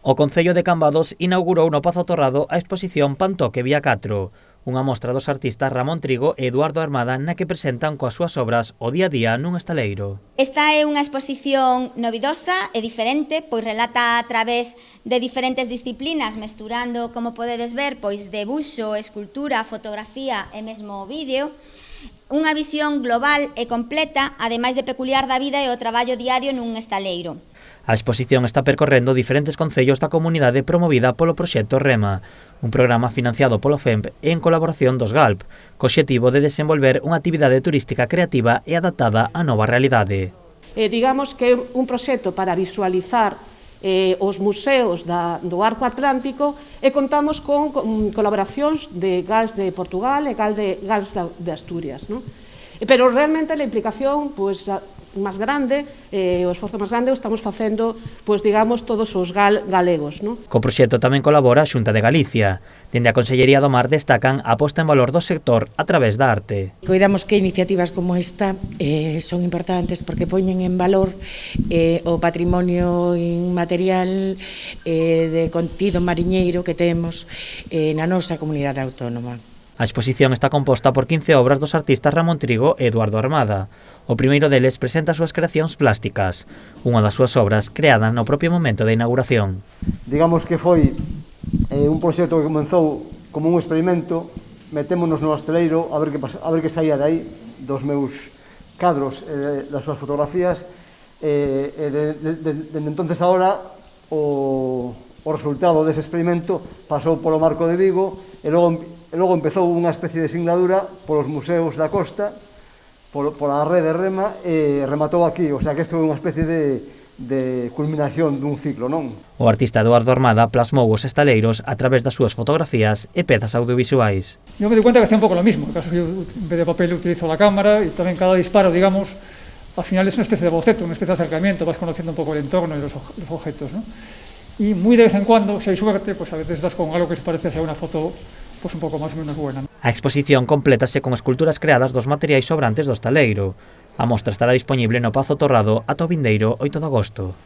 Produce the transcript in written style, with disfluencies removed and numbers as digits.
O Concello de Cambados inaugurou no Pazo Torrado a exposición Pantoque Vía 4, unha mostra dos artistas Ramón Trigo e Eduardo Armada na que presentan coas súas obras o día a día nun estaleiro. Esta é unha exposición novidosa e diferente, pois relata a través de diferentes disciplinas, mesturando, como podedes ver, pois debuxo, escultura, fotografía e mesmo vídeo, unha visión global e completa, ademais de peculiar da vida e o traballo diario nun estaleiro. A exposición está percorrendo diferentes concellos da comunidade promovida polo proxecto REMA, un programa financiado polo FEMP e en colaboración dos GALP, co obxectivo de desenvolver unha actividade turística creativa e adaptada á nova realidade. Digamos que é un proxecto para visualizar os museos do Arco Atlántico e contamos con colaboracións de GALS de Portugal e GALS de Asturias, non? Pero realmente a implicación máis grande, o esforzo máis grande o estamos facendo, digamos, todos os galegos, non? Co proxecto tamén colabora a Xunta de Galicia. Dende a Consellería do Mar destacan a posta en valor do sector a través da arte. Coidamos que iniciativas como esta son importantes porque poñen en valor o patrimonio inmaterial de contido mariñeiro que temos na nosa comunidade autónoma. A exposición está composta por 15 obras dos artistas Ramón Trigo e Eduardo Armada. O primeiro deles presenta as súas creacións plásticas, unha das súas obras creada no propio momento da inauguración. Digamos que foi un proxecto que comenzou como un experimento, metémonos no estaleiro a ver que saía de aí dos meus cadros, das súas fotografías, e dende entonces agora o resultado dese experimento pasou polo Marco de Vigo e logo empezou unha especie de singladura polos museos da costa, pola rede REMA e rematou aquí, o sea que isto é unha especie de culminación dun ciclo, non? O artista Eduardo Armada plasmou os estaleiros a través das súas fotografías e pezas audiovisuais. Yo me di cuenta que hacía un pouco lo mismo, en caso que en vez de papel utilizo la cámara y tamén cada disparo, digamos, al final es una especie de boceto, una especie de acercamiento, vas conociendo un poco el entorno y los objetos, ¿no? Y muy de vez en cuando, si hay suerte, pues a veces das con algo que se parece a una foto pues un pouco máis ou menos buena. A exposición complétase con esculturas creadas dos materiais sobrantes do estaleiro. A mostra estará dispoñible no Pazo Torrado ata o vindeiro 8 de agosto.